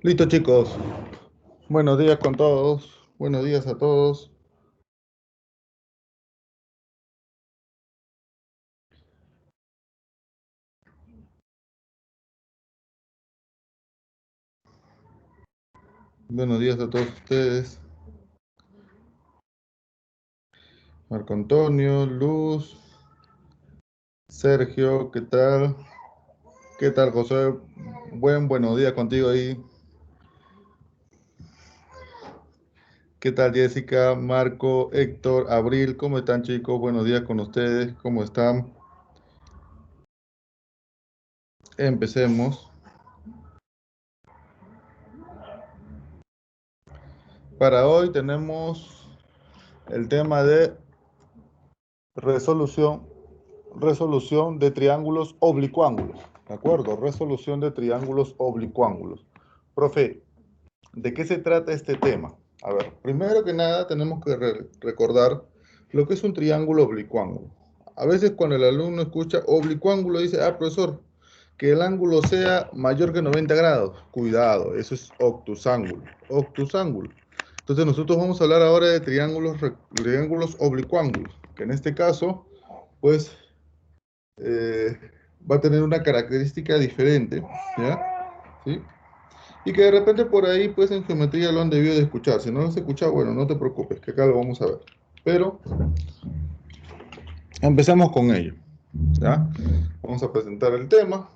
Listo, chicos. Buenos días con todos. Buenos días a todos. Buenos días a todos ustedes. Marco Antonio, Luz, Sergio, ¿qué tal? ¿Qué tal, José? Buenos días contigo ahí. ¿Qué tal, Jessica, Marco, Héctor, Abril? ¿Cómo están, chicos? Buenos días con ustedes. ¿Cómo están? Empecemos. Para hoy tenemos el tema de resolución, resolución de triángulos oblicuángulos. ¿De acuerdo? Resolución de triángulos oblicuángulos. Profe, ¿de qué se trata este tema? A ver, primero que nada tenemos que recordar lo que es un triángulo oblicuángulo. A veces cuando el alumno escucha oblicuángulo dice, ah, profesor, que el ángulo sea mayor que 90 grados. Cuidado, eso es obtusángulo. Obtusángulo. Entonces nosotros vamos a hablar ahora de triángulos oblicuángulos, que en este caso, pues, eh, va a tener una característica diferente, ¿ya? ¿Sí? Y que de repente por ahí, pues en geometría lo han debido de escuchar. Si no lo has escuchado, bueno, no te preocupes, que acá lo vamos a ver. Pero empezamos con ello, ¿ya? Vamos a presentar el tema.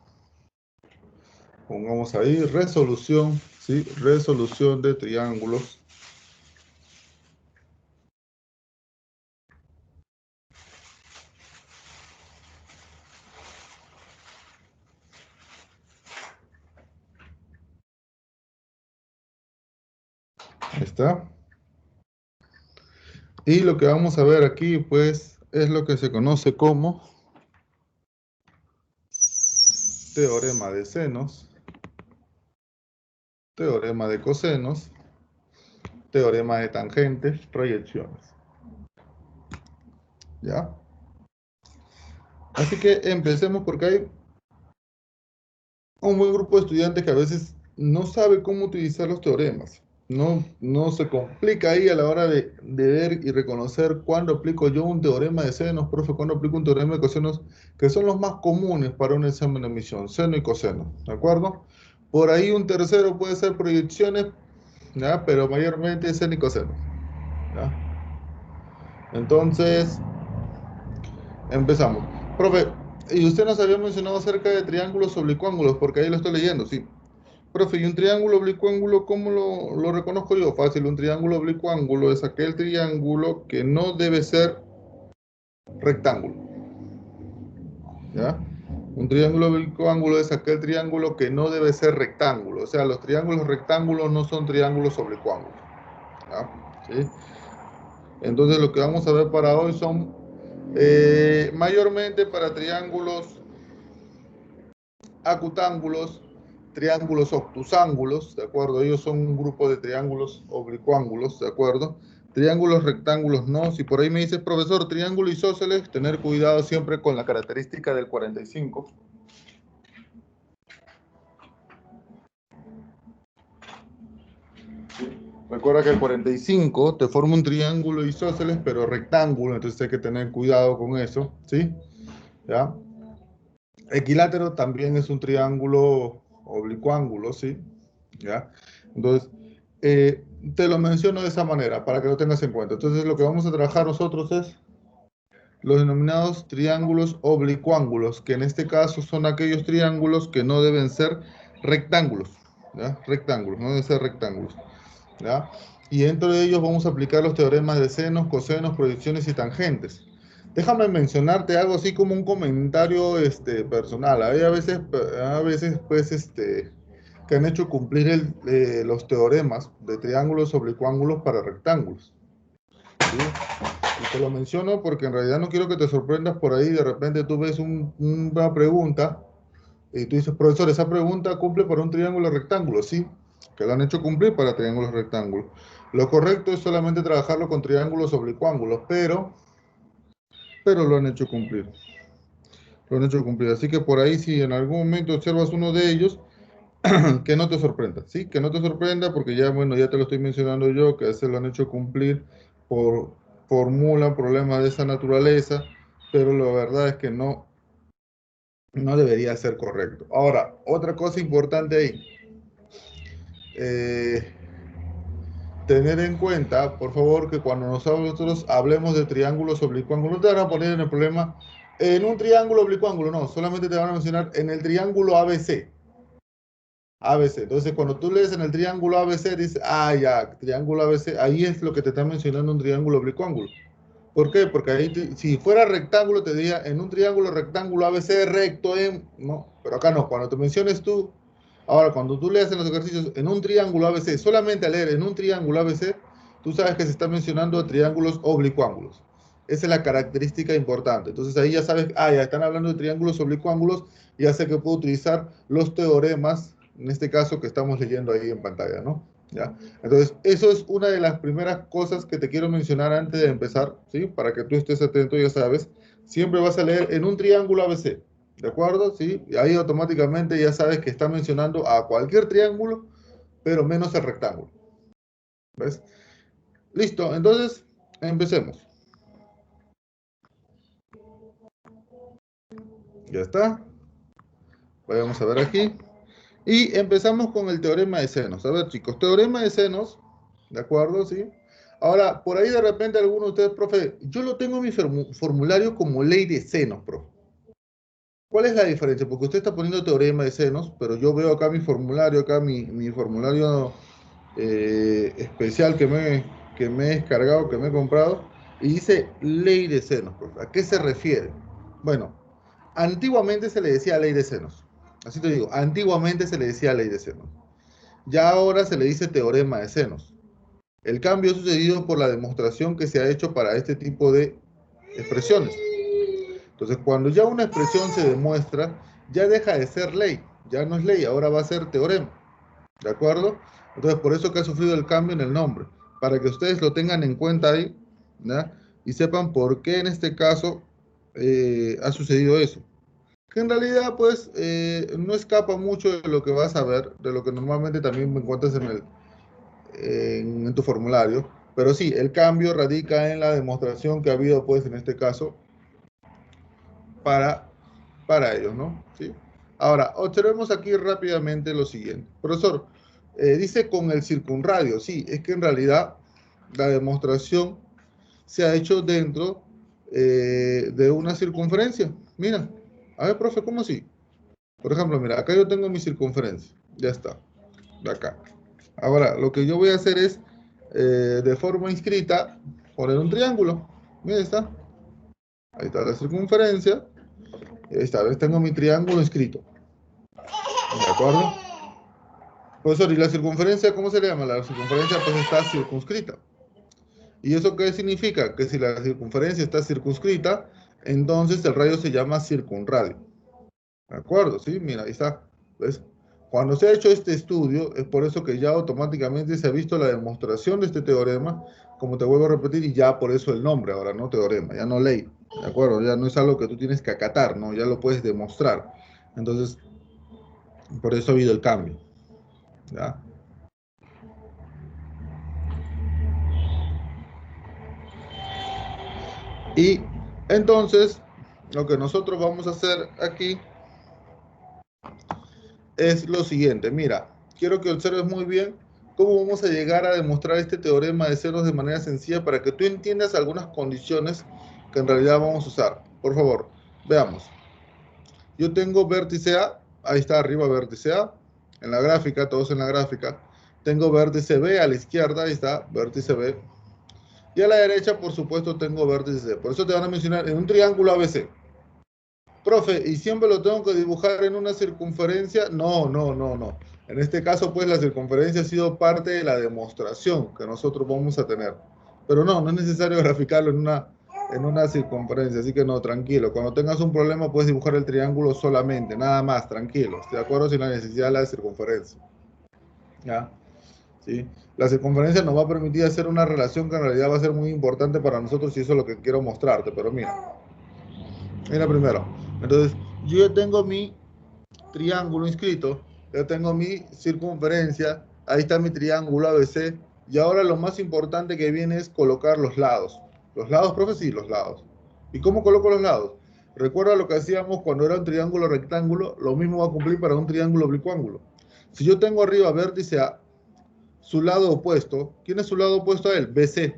Pongamos ahí resolución, ¿sí? Resolución de triángulos. Ahí está. Y lo que vamos a ver aquí, pues, es lo que se conoce como teorema de senos, teorema de cosenos, teorema de tangentes, proyecciones. ¿Ya? Así que empecemos porque hay un buen grupo de estudiantes que a veces no sabe cómo utilizar los teoremas. No se complica ahí a la hora de ver y reconocer cuándo aplico yo un teorema de senos, profe, cuándo aplico un teorema de cosenos, que son los más comunes para un examen de admisión, seno y coseno, ¿de acuerdo? Por ahí un tercero puede ser proyecciones, ¿ya? Pero mayormente seno y coseno, ¿ya? Entonces, empezamos. Profe, y usted nos había mencionado acerca de triángulos oblicuángulos, porque ahí lo estoy leyendo, sí. Profe, ¿y un triángulo oblicuángulo cómo lo reconozco yo? Fácil, un triángulo oblicuángulo es aquel triángulo que no debe ser rectángulo, ¿ya? Un triángulo oblicuángulo es aquel triángulo que no debe ser rectángulo. O sea, los triángulos rectángulos no son triángulos oblicuángulos, ¿ya? ¿Sí? Entonces, lo que vamos a ver para hoy son mayormente para triángulos acutángulos, triángulos obtusángulos, ¿de acuerdo? Ellos son un grupo de triángulos oblicuángulos, ¿de acuerdo? Triángulos rectángulos no. Si por ahí me dices, profesor, triángulo isósceles, tener cuidado siempre con la característica del 45. Recuerda que el 45 te forma un triángulo isósceles, pero rectángulo, entonces hay que tener cuidado con eso, ¿sí? ¿Ya? Equilátero también es un triángulo oblicuángulo, ¿sí? ¿Ya? Entonces, te lo menciono de esa manera para que lo tengas en cuenta. Entonces, lo que vamos a trabajar nosotros es los denominados triángulos oblicuángulos, que en este caso son aquellos triángulos que no deben ser rectángulos, ¿ya? Rectángulos, no deben ser rectángulos, ¿ya? Y dentro de ellos vamos a aplicar los teoremas de senos, cosenos, proyecciones y tangentes. Déjame mencionarte algo así como un comentario personal. Hay a veces pues, que han hecho cumplir los teoremas de triángulos oblicuángulos para rectángulos, ¿sí? Y te lo menciono porque en realidad no quiero que te sorprendas por ahí. De repente tú ves una pregunta y tú dices, profesor, esa pregunta cumple para un triángulo rectángulo. Sí, que lo han hecho cumplir para triángulos rectángulos. Lo correcto es solamente trabajarlo con triángulos oblicuángulos, pero lo han hecho cumplir. Lo han hecho cumplir. Así que por ahí, si en algún momento observas uno de ellos, que no te sorprenda, ¿sí? Que no te sorprenda porque ya, bueno, ya te lo estoy mencionando yo, que a veces lo han hecho cumplir por formulan problemas de esa naturaleza, pero la verdad es que no debería ser correcto. Ahora, otra cosa importante ahí, eh, tener en cuenta, por favor, que cuando nosotros hablemos de triángulos oblicuángulos, no te van a poner en el problema en un triángulo oblicuángulo, no, solamente te van a mencionar en el triángulo ABC. ABC. Entonces, cuando tú lees en el triángulo ABC, dices, ah, ya, triángulo ABC, ahí es lo que te está mencionando un triángulo oblicuángulo. ¿Por qué? Porque ahí, si fuera rectángulo, te diría en un triángulo rectángulo ABC recto en. No, pero acá no. Cuando te menciones tú, ahora, cuando tú leas en los ejercicios en un triángulo ABC, solamente al leer en un triángulo ABC, tú sabes que se está mencionando triángulos oblicuángulos. Esa es la característica importante. Entonces ahí ya sabes, ah, ya están hablando de triángulos oblicuángulos, ya sé que puedo utilizar los teoremas, en este caso que estamos leyendo ahí en pantalla, ¿no? ¿Ya? Entonces, eso es una de las primeras cosas que te quiero mencionar antes de empezar, ¿sí? Para que tú estés atento, ya sabes. Siempre vas a leer en un triángulo ABC, ¿de acuerdo? ¿Sí? Y ahí automáticamente ya sabes que está mencionando a cualquier triángulo, pero menos el rectángulo. ¿Ves? Listo, entonces, empecemos. Ya está. Vamos a ver aquí. Y empezamos con el teorema de senos. A ver, chicos, teorema de senos, ¿de acuerdo? ¿Sí? Ahora, por ahí de repente alguno de ustedes, profe, yo lo tengo en mi formulario como ley de senos, profe. ¿Cuál es la diferencia? Porque usted está poniendo teorema de senos, pero yo veo acá mi formulario, acá mi formulario especial que me he descargado, que me he comprado, y dice ley de senos, profe. ¿A qué se refiere? Bueno, antiguamente se le decía ley de senos. Así te digo, antiguamente se le decía ley de senos. Ya ahora se le dice teorema de senos. El cambio ha sucedido por la demostración que se ha hecho para este tipo de expresiones. Entonces, cuando ya una expresión se demuestra, ya deja de ser ley, ya no es ley, ahora va a ser teorema. ¿De acuerdo? Entonces, por eso que ha sufrido el cambio en el nombre, para que ustedes lo tengan en cuenta ahí, ¿ya? Y sepan por qué en este caso ha sucedido eso. Que en realidad, pues, no escapa mucho de lo que vas a ver, de lo que normalmente también me encuentras en tu formulario. Pero sí, el cambio radica en la demostración que ha habido, pues, en este caso, para, para ellos, ¿no? ¿Sí? Ahora, observemos aquí rápidamente lo siguiente. Profesor, dice con el circunradio. Sí, es que en realidad la demostración se ha hecho dentro de una circunferencia. Mira, a ver, profe, ¿cómo así? Por ejemplo, mira, acá yo tengo mi circunferencia. Ya está, de acá. Ahora, lo que yo voy a hacer es, de forma inscrita, poner un triángulo. Mira, está. Ahí está la circunferencia. Esta vez tengo mi triángulo inscrito. ¿De acuerdo? Profesor, ¿y la circunferencia cómo se le llama? La circunferencia pues está circunscrita. ¿Y eso qué significa? Que si la circunferencia está circunscrita, entonces el radio se llama circunradio. ¿De acuerdo? Sí, mira, ahí está. ¿Ves? Cuando se ha hecho este estudio, es por eso que ya automáticamente se ha visto la demostración de este teorema, como te vuelvo a repetir, y ya por eso el nombre ahora, no teorema, ya no ley. ¿De acuerdo? Ya no es algo que tú tienes que acatar, ¿no? Ya lo puedes demostrar. Entonces, por eso ha habido el cambio. ¿Ya? Y entonces, lo que nosotros vamos a hacer aquí es lo siguiente. Mira, quiero que observes muy bien cómo vamos a llegar a demostrar este teorema de ceros de manera sencilla para que tú entiendas algunas condiciones que en realidad vamos a usar. Por favor, veamos. Yo tengo vértice A, ahí está arriba vértice A, en la gráfica, todos en la gráfica. Tengo vértice B a la izquierda, ahí está vértice B. Y a la derecha, por supuesto, tengo vértice C. Por eso te van a mencionar en un triángulo ABC. Profe, ¿y siempre lo tengo que dibujar en una circunferencia? No, no, no, no. En este caso, pues la circunferencia ha sido parte de la demostración que nosotros vamos a tener. Pero no, no es necesario graficarlo en una circunferencia, así que no, tranquilo. Cuando tengas un problema puedes dibujar el triángulo solamente, nada más, tranquilo. ¿De acuerdo? Sin la necesidad de la circunferencia. ¿Ya? ¿Sí? La circunferencia nos va a permitir hacer una relación que en realidad va a ser muy importante para nosotros y eso es lo que quiero mostrarte. Pero mira primero. Entonces, yo ya tengo mi triángulo inscrito, yo tengo mi circunferencia, ahí está mi triángulo ABC, y ahora lo más importante que viene es colocar los lados. ¿Los lados, profe? Sí, los lados. ¿Y cómo coloco los lados? Recuerda lo que hacíamos cuando era un triángulo rectángulo, lo mismo va a cumplir para un triángulo oblicuángulo. Si yo tengo arriba vértice A, su lado opuesto, ¿quién es su lado opuesto a él? BC.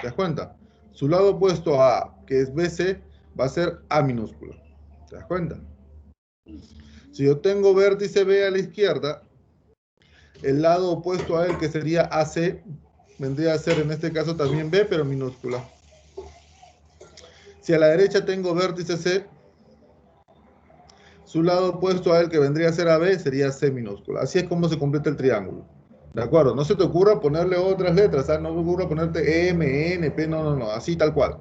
¿Te das cuenta? Su lado opuesto a A, que es BC, va a ser A minúscula. ¿Te das cuenta? Si yo tengo vértice B a la izquierda, el lado opuesto a él, que sería AC, vendría a ser en este caso también B, pero minúscula. Si a la derecha tengo vértice C, su lado opuesto a él, que vendría a ser AB, sería C minúscula. Así es como se completa el triángulo. ¿De acuerdo? No se te ocurra ponerle otras letras, ¿sabes? No te ocurra ponerte M, N, P, no, así tal cual.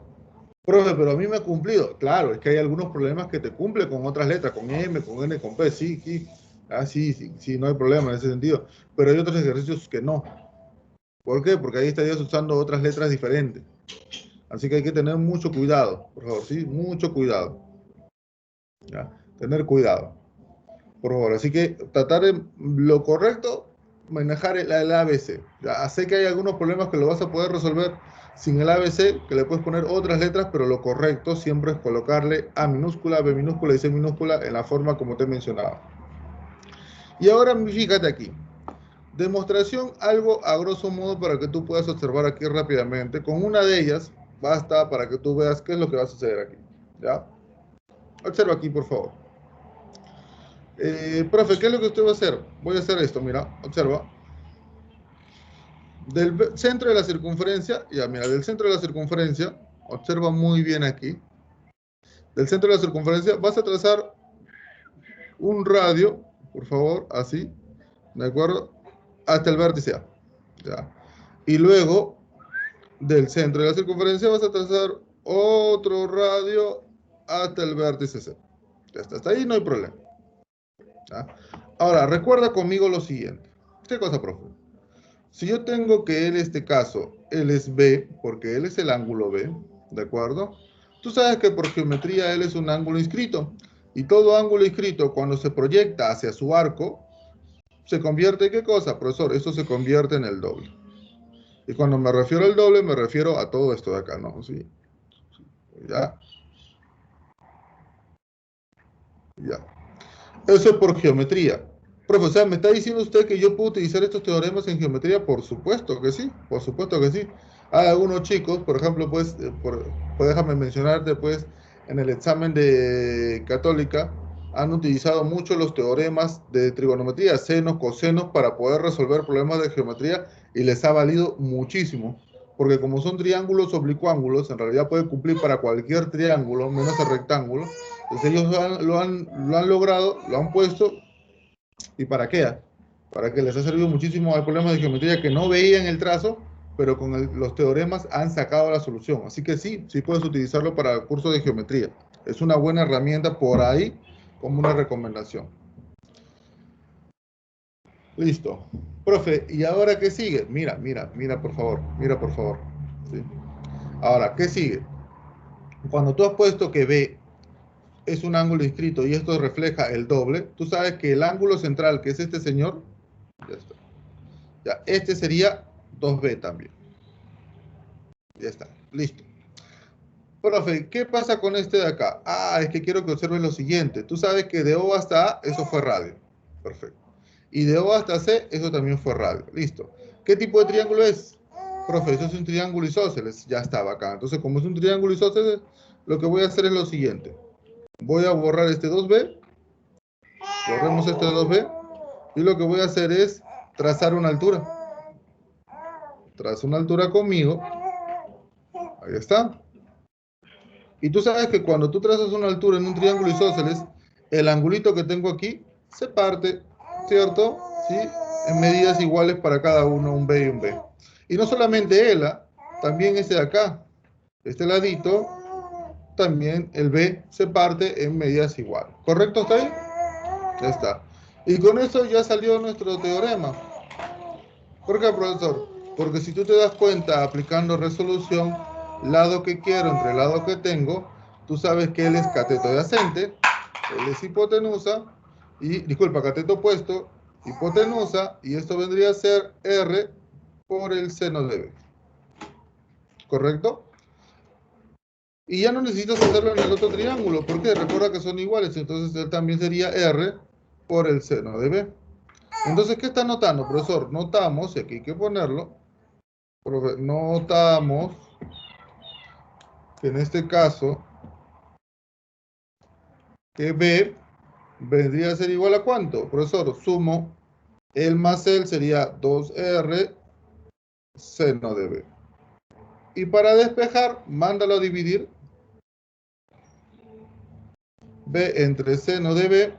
Profe, pero a mí me ha cumplido. Claro, es que hay algunos problemas que te cumple con otras letras, con M, con N, con P, sí, sí. Ah, sí, no hay problema en ese sentido. Pero hay otros ejercicios que no. ¿Por qué? Porque ahí estarías usando otras letras diferentes. Así que hay que tener mucho cuidado, por favor, ¿sí? Mucho cuidado. ¿Ya? Tener cuidado, por favor. Así que tratar de lo correcto, manejar el ABC. ¿Ya? Sé que hay algunos problemas que lo vas a poder resolver sin el ABC, que le puedes poner otras letras, pero lo correcto siempre es colocarle A minúscula, B minúscula y C minúscula en la forma como te he mencionado. Y ahora fíjate aquí. Demostración algo a grosso modo para que tú puedas observar aquí rápidamente. Con una de ellas basta para que tú veas qué es lo que va a suceder aquí. ¿Ya? Observa aquí, por favor. Profe, ¿qué es lo que usted va a hacer? Voy a hacer esto, mira, observa. Del centro de la circunferencia, ya mira, del centro de la circunferencia, observa muy bien aquí. Del centro de la circunferencia vas a trazar un radio, por favor, así, ¿de acuerdo? Hasta el vértice A. ¿Ya? Y luego, del centro de la circunferencia vas a trazar otro radio hasta el vértice C. Ya está, hasta ahí no hay problema. ¿Ya? Ahora, recuerda conmigo lo siguiente. ¿Qué cosa, profe? Si yo tengo que en este caso, él es B, porque él es el ángulo B, ¿de acuerdo? Tú sabes que por geometría él es un ángulo inscrito. Y todo ángulo inscrito, cuando se proyecta hacia su arco, se convierte en ¿qué cosa, profesor? Esto se convierte en el doble. Y cuando me refiero al doble, me refiero a todo esto de acá, ¿no? ¿Sí? ¿Ya? Ya. Eso es por geometría. Profesor, ¿me está diciendo usted que yo puedo utilizar estos teoremas en geometría? Por supuesto que sí, por supuesto que sí. Hay algunos chicos, por ejemplo, pues, déjame mencionarte, pues, en el examen de Católica, han utilizado mucho los teoremas de trigonometría, senos, cosenos, para poder resolver problemas de geometría y les ha valido muchísimo. Porque como son triángulos oblicuángulos, en realidad puede cumplir para cualquier triángulo, menos el rectángulo. Entonces ellos lo han logrado, lo han puesto. ¿Y para qué? Para que les ha servido muchísimo. Hay problemas de geometría que no veían el trazo, pero con los teoremas han sacado la solución. Así que sí puedes utilizarlo para el curso de geometría. Es una buena herramienta por ahí, como una recomendación. Listo. Profe, ¿y ahora qué sigue? Mira, por favor, ¿sí? Ahora, ¿qué sigue? Cuando tú has puesto que B es un ángulo inscrito y esto refleja el doble, tú sabes que el ángulo central, que es este señor, ya está. Ya, este sería 2B también. Ya está, listo. Profe, ¿qué pasa con este de acá? Ah, es que quiero que observes lo siguiente. Tú sabes que de O hasta A, eso fue radio. Perfecto. Y de O hasta C, eso también fue radio. Listo. ¿Qué tipo de triángulo es? Profe, eso es un triángulo isósceles. Ya estaba acá. Entonces, como es un triángulo isósceles, lo que voy a hacer es lo siguiente. Voy a borrar este 2B. Borremos este 2B. Y lo que voy a hacer es trazar una altura. Trazo una altura conmigo. Ahí está. Y tú sabes que cuando tú trazas una altura en un triángulo isósceles, el angulito que tengo aquí se parte, ¿cierto? ¿Sí? En medidas iguales para cada uno, un B y un B. Y no solamente él, también este de acá, este ladito, también el B se parte en medidas iguales. ¿Correcto hasta ahí? Ya está. Y con eso ya salió nuestro teorema. ¿Por qué, profesor? Porque si tú te das cuenta, aplicando resolución, lado que quiero entre lado que tengo, tú sabes que él es cateto adyacente, él es hipotenusa, y, disculpa, cateto opuesto, hipotenusa, y esto vendría a ser R por el seno de B. ¿Correcto? Y ya no necesitas hacerlo en el otro triángulo, porque recuerda que son iguales, entonces él también sería R por el seno de B. Entonces, ¿qué está notando, profesor? Notamos, y aquí hay que ponerlo, notamos que en este caso, que B vendría a ser igual a ¿cuánto? Profesor, sumo, el más el sería 2R seno de B. Y para despejar, mándalo a dividir B entre seno de B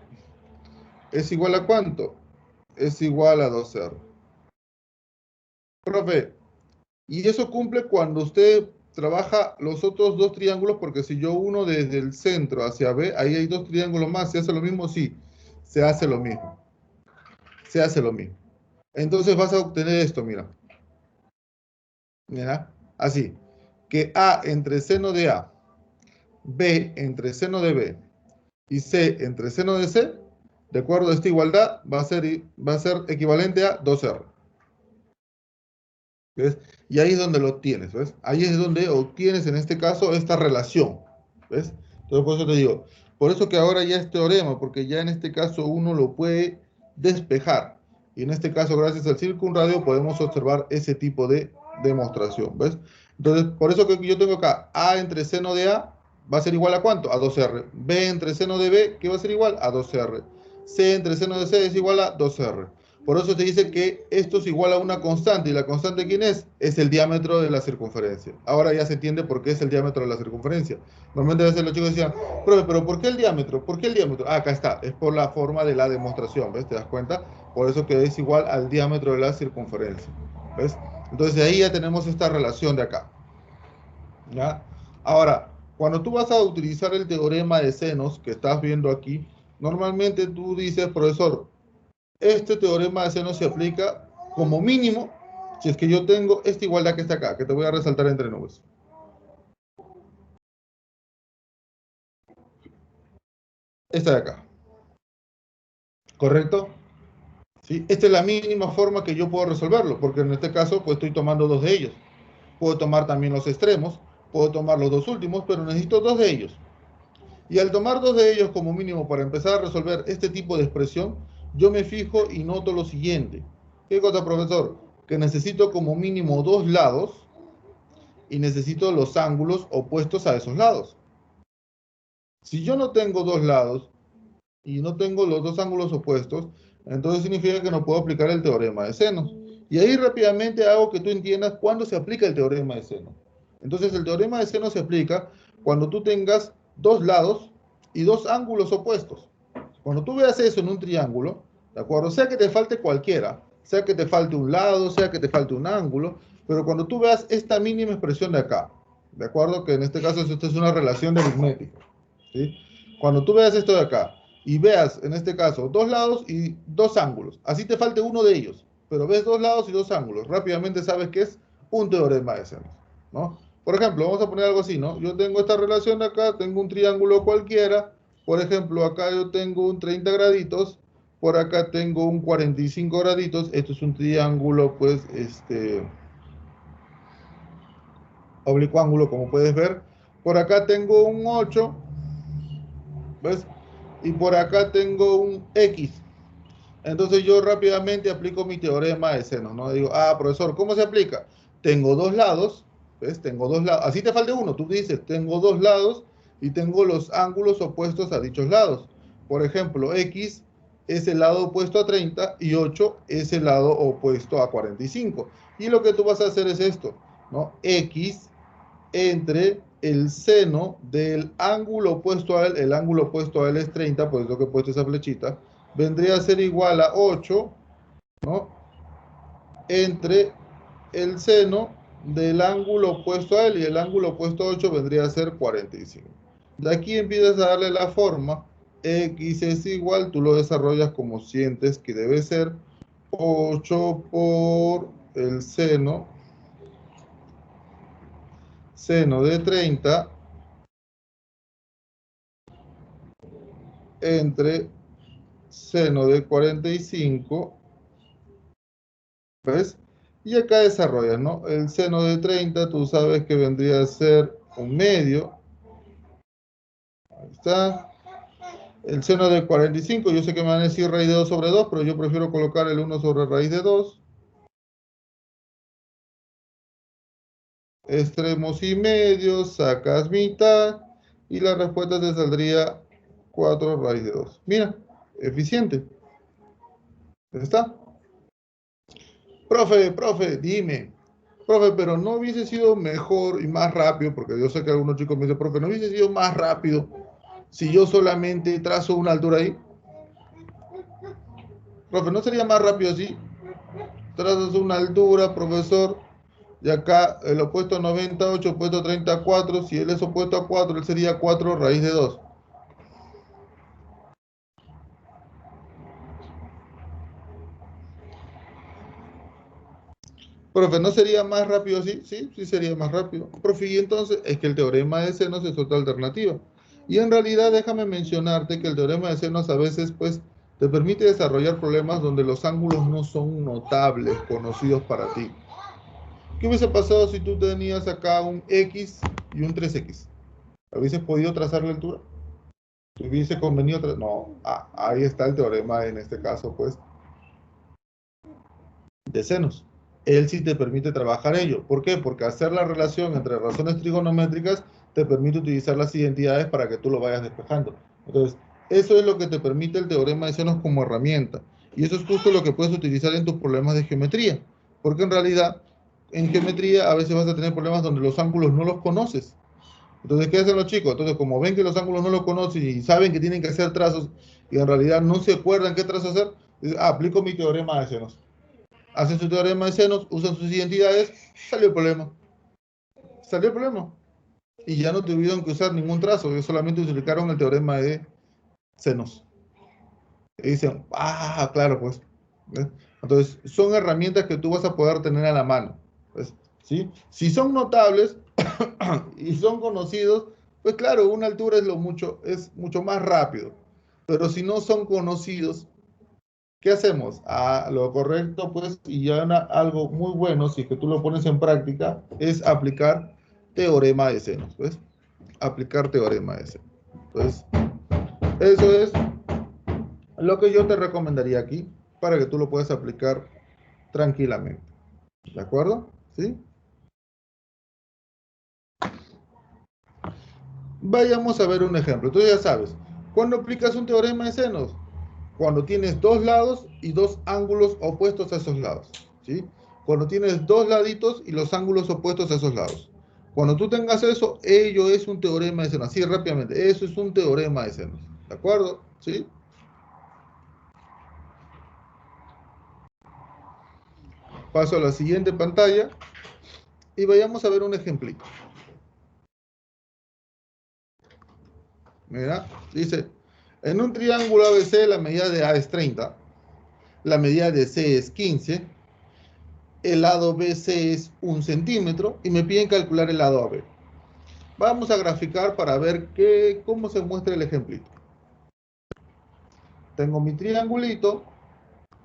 es igual a ¿cuánto? Es igual a 2R. Profe, y eso cumple cuando usted trabaja los otros dos triángulos, porque si yo uno desde el centro hacia B, ahí hay dos triángulos más, ¿se hace lo mismo? Sí, se hace lo mismo. Se hace lo mismo. Entonces vas a obtener esto, mira. Mira, así. Que A entre seno de A, B entre seno de B y C entre seno de C, de acuerdo a esta igualdad, va a ser equivalente a 2R. ¿Ves? Y ahí es donde lo obtienes, ¿ves? Ahí es donde obtienes en este caso esta relación, ¿ves? Entonces por eso te digo, por eso que ahora ya es teorema, porque ya en este caso uno lo puede despejar. Y en este caso, gracias al circunradio, podemos observar ese tipo de demostración, ¿ves? Entonces, por eso que yo tengo acá A entre seno de A va a ser igual a ¿cuánto? A 2R. B entre seno de B, ¿qué va a ser igual? A 2R. C entre seno de C es igual a 2R. Por eso se dice que esto es igual a una constante. ¿Y la constante quién es? Es el diámetro de la circunferencia. Ahora ya se entiende por qué es el diámetro de la circunferencia. Normalmente a veces los chicos decían, profe, pero ¿por qué el diámetro? ¿Por qué el diámetro? Ah, acá está. Es por la forma de la demostración, ¿ves? ¿Te das cuenta? Por eso que es igual al diámetro de la circunferencia. ¿Ves? Entonces de ahí ya tenemos esta relación de acá. ¿Ya? Ahora, cuando tú vas a utilizar el teorema de senos que estás viendo aquí, normalmente tú dices, profesor, este teorema de seno se aplica como mínimo si es que yo tengo esta igualdad que está acá, que te voy a resaltar entre nubes. Esta de acá, ¿correcto? ¿Sí? Esta es la mínima forma que yo puedo resolverlo, porque en este caso pues estoy tomando dos de ellos. Puedo tomar también los extremos, puedo tomar los dos últimos, pero necesito dos de ellos. Y al tomar dos de ellos como mínimo para empezar a resolver este tipo de expresión, yo me fijo y noto lo siguiente. ¿Qué cosa, profesor? Que necesito como mínimo dos lados y necesito los ángulos opuestos a esos lados. Si yo no tengo dos lados y no tengo los dos ángulos opuestos, entonces significa que no puedo aplicar el teorema de seno. Y ahí rápidamente hago que tú entiendas cuándo se aplica el teorema de seno. Entonces el teorema de seno se aplica cuando tú tengas dos lados y dos ángulos opuestos. Cuando tú veas eso en un triángulo, ¿de acuerdo? Sea que te falte cualquiera, sea que te falte un lado, sea que te falte un ángulo, pero cuando tú veas esta mínima expresión de acá, ¿de acuerdo? Que en este caso esto es una relación de aritmética, ¿sí? Cuando tú veas esto de acá y veas en este caso dos lados y dos ángulos, así te falte uno de ellos, pero ves dos lados y dos ángulos, rápidamente sabes que es un teorema de seno, ¿no? Por ejemplo, vamos a poner algo así, ¿no? Yo tengo esta relación de acá, tengo un triángulo cualquiera, por ejemplo, acá yo tengo un 30 graditos, por acá tengo un 45 graditos, esto es un triángulo, pues, oblicuo ángulo, como puedes ver. Por acá tengo un 8, ¿ves? Y por acá tengo un X. Entonces yo rápidamente aplico mi teorema de seno, ¿no? Digo, ah, profesor, ¿cómo se aplica? Tengo dos lados, ¿ves? Tengo dos lados. Así te falta uno. Tú dices, tengo dos lados y tengo los ángulos opuestos a dichos lados. Por ejemplo, X es el lado opuesto a 30 y 8 es el lado opuesto a 45. Y lo que tú vas a hacer es esto, ¿no? X entre el seno del ángulo opuesto a él, el ángulo opuesto a él es 30, por eso que he puesto esa flechita, vendría a ser igual a 8, ¿no? Entre el seno del ángulo opuesto a él, y el ángulo opuesto a 8 vendría a ser 45. De aquí empiezas a darle la forma, x es igual, tú lo desarrollas como sientes que debe ser, 8 por el seno de 30 entre seno de 45, ¿ves? Y acá desarrollas, ¿no? El seno de 30, tú sabes que vendría a ser un medio. Ahí está. El seno de 45, yo sé que me van a decir raíz de 2 sobre 2, pero yo prefiero colocar el 1 sobre raíz de 2. Extremos y medios, sacas mitad, y la respuesta te saldría 4 raíz de 2. Mira, eficiente. ¿Está? Profe, dime. Profe, pero no hubiese sido mejor y más rápido, porque yo sé que algunos chicos me dicen, profe, no hubiese sido más rápido si yo solamente trazo una altura ahí. Profe, ¿no sería más rápido así? Trazas una altura, profesor, y acá el opuesto a 98, opuesto a 34, si él es opuesto a 4, él sería 4 raíz de 2. Profe, ¿no sería más rápido así? Sí, sí sería más rápido. Profe, y entonces es que el teorema de senos es otra alternativa. Y en realidad déjame mencionarte que el teorema de senos a veces pues te permite desarrollar problemas donde los ángulos no son notables, conocidos para ti. ¿Qué hubiese pasado si tú tenías acá un X y un 3X? ¿Hubieses podido trazar la altura? ¿Te hubiese convenido? No, ahí está el teorema en este caso pues de senos. Él sí te permite trabajar ello. ¿Por qué? Porque hacer la relación entre razones trigonométricas te permite utilizar las identidades para que tú lo vayas despejando. Entonces, eso es lo que te permite el teorema de senos como herramienta. Y eso es justo lo que puedes utilizar en tus problemas de geometría. Porque en realidad, en geometría a veces vas a tener problemas donde los ángulos no los conoces. Entonces, ¿qué hacen los chicos? Entonces, como ven que los ángulos no los conocen y saben que tienen que hacer trazos y en realidad no se acuerdan qué trazo hacer, dicen, aplico mi teorema de senos. Hacen su teorema de senos, usan sus identidades, salió el problema. Salió el problema. Y ya no tuvieron que usar ningún trazo, ellos solamente utilizaron el teorema de senos. Y dicen, claro, pues. ¿Ves? Entonces, son herramientas que tú vas a poder tener a la mano. ¿Ves? ¿Sí? Si son notables y son conocidos, pues claro, una altura es mucho más rápido. Pero si no son conocidos, ¿qué hacemos? Lo correcto, pues, y ya algo muy bueno, si es que tú lo pones en práctica, es aplicar teorema de senos, ¿ves? Aplicar teorema de senos. Entonces, eso es lo que yo te recomendaría aquí para que tú lo puedas aplicar tranquilamente. ¿De acuerdo? ¿Sí? Vayamos a ver un ejemplo. Tú ya sabes, ¿cuándo aplicas un teorema de senos? Cuando tienes dos lados y dos ángulos opuestos a esos lados, ¿sí? Cuando tienes dos laditos y los ángulos opuestos a esos lados. Cuando tú tengas eso, ello es un teorema de senos. Así rápidamente, eso es un teorema de senos. ¿De acuerdo? ¿Sí? Paso a la siguiente pantalla y vayamos a ver un ejemplito. Mira, dice, en un triángulo ABC la medida de A es 30, la medida de C es 15, el lado BC es 1 centímetro y me piden calcular el lado AB. Vamos a graficar para ver cómo se muestra el ejemplito. Tengo mi triangulito,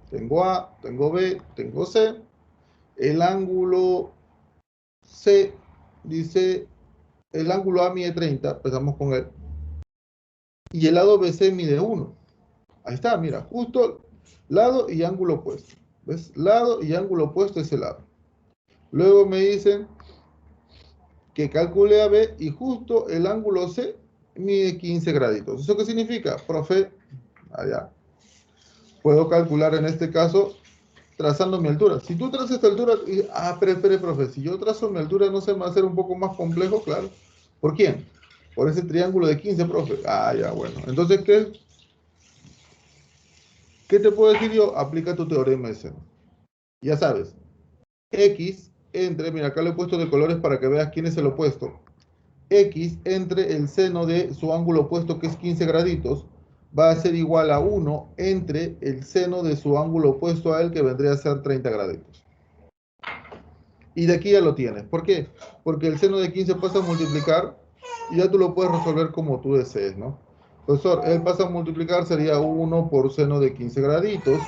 tengo A, tengo B, tengo C. El ángulo C dice, el ángulo A mide 30, empezamos con él. Y el lado BC mide 1. Ahí está, mira, justo lado y ángulo opuesto. ¿Ves? Lado y ángulo opuesto es el lado. Luego me dicen que calcule AB y justo el ángulo C mide 15 graditos. ¿Eso qué significa? Profe, allá. Puedo calcular en este caso trazando mi altura. Si tú trazas esta altura, espere, profe, si yo trazo mi altura, ¿no se me va a hacer un poco más complejo? Claro. ¿Por quién? Por ese triángulo de 15, profe. Ya, bueno. Entonces, ¿qué te puedo decir yo? Aplica tu teorema de seno. Ya sabes, X entre, mira, acá lo he puesto de colores para que veas quién es el opuesto. X entre el seno de su ángulo opuesto, que es 15 graditos, va a ser igual a 1 entre el seno de su ángulo opuesto a él, que vendría a ser 30 graditos. Y de aquí ya lo tienes. ¿Por qué? Porque el seno de 15 pasa a multiplicar y ya tú lo puedes resolver como tú desees, ¿no? Profesor, él pasa a multiplicar, sería 1 por seno de 15 graditos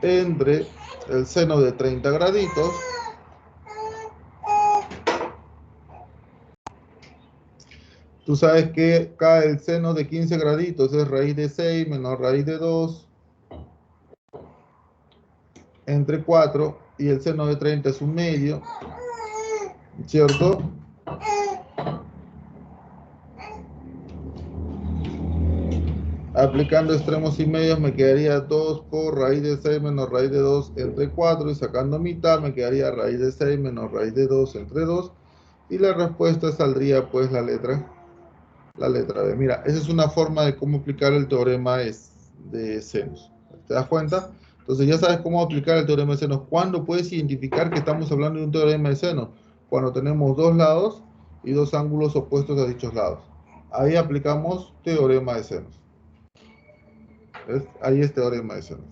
entre el seno de 30 graditos Tú sabes que acá el seno de 15 graditos es raíz de 6 menos raíz de 2 entre 4 y el seno de 30 es un medio, ¿cierto? Aplicando extremos y medios me quedaría 2 por raíz de 6 menos raíz de 2 entre 4 y sacando mitad me quedaría raíz de 6 menos raíz de 2 entre 2 y la respuesta saldría pues la letra B. Mira, esa es una forma de cómo aplicar el teorema de senos. ¿Te das cuenta? Entonces ya sabes cómo aplicar el teorema de senos. ¿Cuándo puedes identificar que estamos hablando de un teorema de senos? Cuando tenemos dos lados y dos ángulos opuestos a dichos lados. Ahí aplicamos teorema de senos. ¿Ves? Ahí es teorema de senos.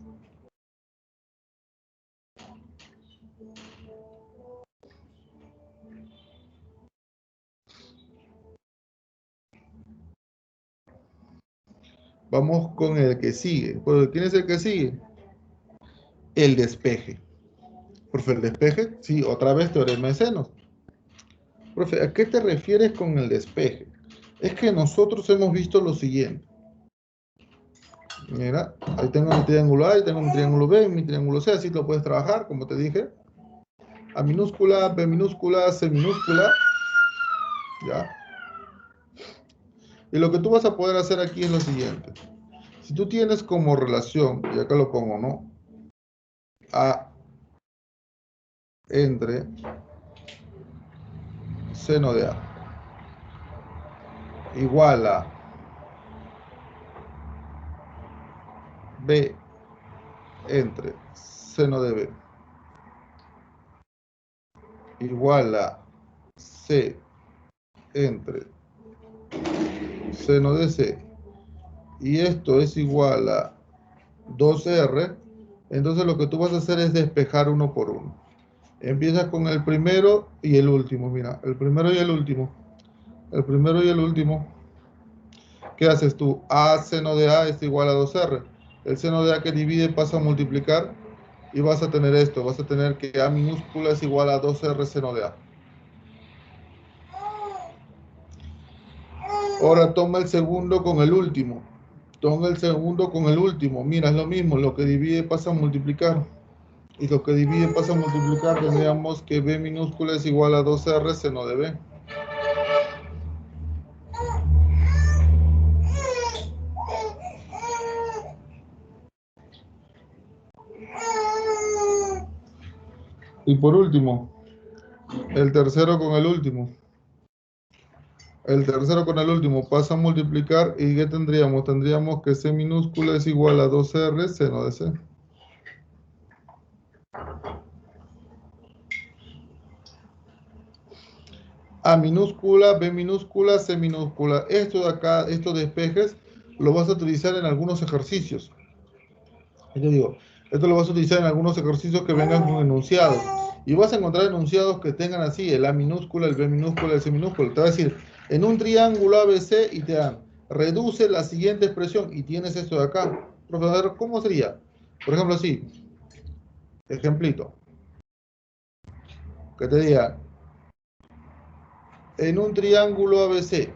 Vamos con el que sigue. ¿Quién es el que sigue? El despeje. Profe, el despeje, sí, otra vez teorema de senos. Profe, ¿a qué te refieres con el despeje? Es que nosotros hemos visto lo siguiente. Mira, ahí tengo mi triángulo A, y tengo mi triángulo B, mi triángulo C, así lo puedes trabajar, como te dije. A minúscula, B minúscula, C minúscula. ¿Ya? Y lo que tú vas a poder hacer aquí es lo siguiente. Si tú tienes como relación, y acá lo pongo, ¿no? A entre seno de A igual a B entre seno de B igual a C entre seno de C y esto es igual a 2R, entonces lo que tú vas a hacer es despejar uno por uno. Empiezas con el primero y el último, mira, el primero y el último. El primero y el último. ¿Qué haces tú? A seno de A es igual a 2R. El seno de A que divide pasa a multiplicar y vas a tener esto. Vas a tener que A minúscula es igual a 2R seno de A. Ahora toma el segundo con el último. Toma el segundo con el último. Mira, es lo mismo. Lo que divide pasa a multiplicar. Y lo que divide pasa a multiplicar. Tendríamos que B minúscula es igual a 2R seno de B. Y por último, el tercero con el último. El tercero con el último pasa a multiplicar. ¿Y qué tendríamos? Tendríamos que C minúscula es igual a 2R seno de C. A minúscula, B minúscula, C minúscula. Esto de acá, estos despejes, lo vas a utilizar en algunos ejercicios. Yo digo, esto lo vas a utilizar en algunos ejercicios que vengan con enunciados. Y vas a encontrar enunciados que tengan así, el A minúscula, el B minúscula, el C minúscula. Te va a decir, en un triángulo ABC y te dan, reduce la siguiente expresión y tienes esto de acá. Profesor, ¿cómo sería? Por ejemplo, así, ejemplito, que te diga, en un triángulo ABC,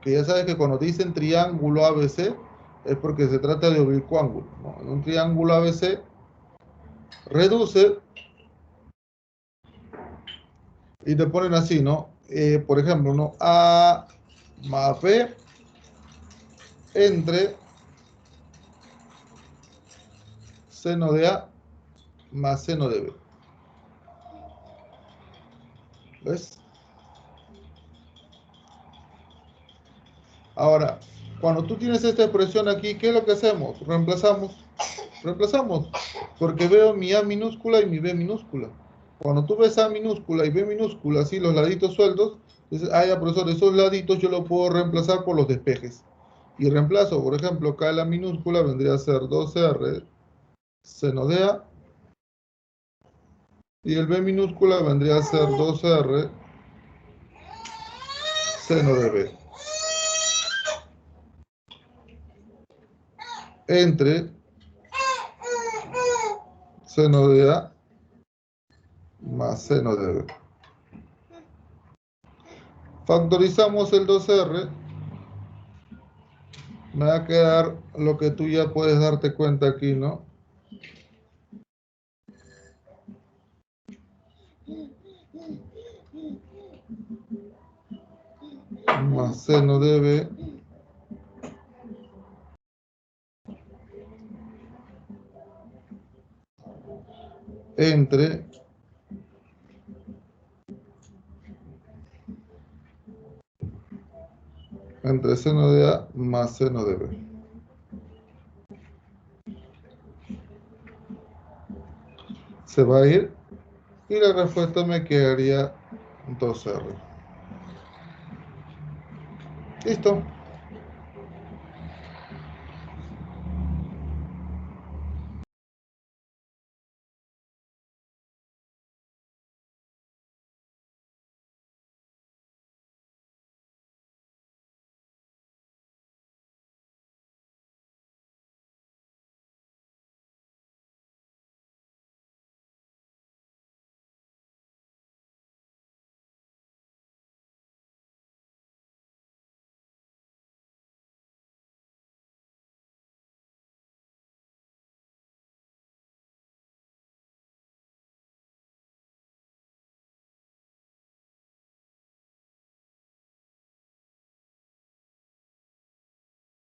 que ya sabes que cuando te dicen triángulo ABC es porque se trata de oblicuo ángulo, ¿no? En un triángulo ABC, reduce y te ponen así, ¿no? Por ejemplo, ¿no? A más B entre seno de A más seno de B. ¿Ves? Ahora, cuando tú tienes esta expresión aquí, ¿qué es lo que hacemos? Reemplazamos, porque veo mi A minúscula y mi B minúscula. Cuando tú ves A minúscula y B minúscula, así los laditos sueltos, dices, ah, ya, profesor, esos laditos yo los puedo reemplazar por los despejes. Y reemplazo, por ejemplo, acá la minúscula vendría a ser 2R seno de A, y el B minúscula vendría a ser 2R seno de B. entre seno de A más seno de B. Factorizamos el 2R. Me va a quedar lo que tú ya puedes darte cuenta aquí, ¿no? Más seno de B entre seno de A más seno de B. Se va a ir y la respuesta me quedaría 2R. Listo.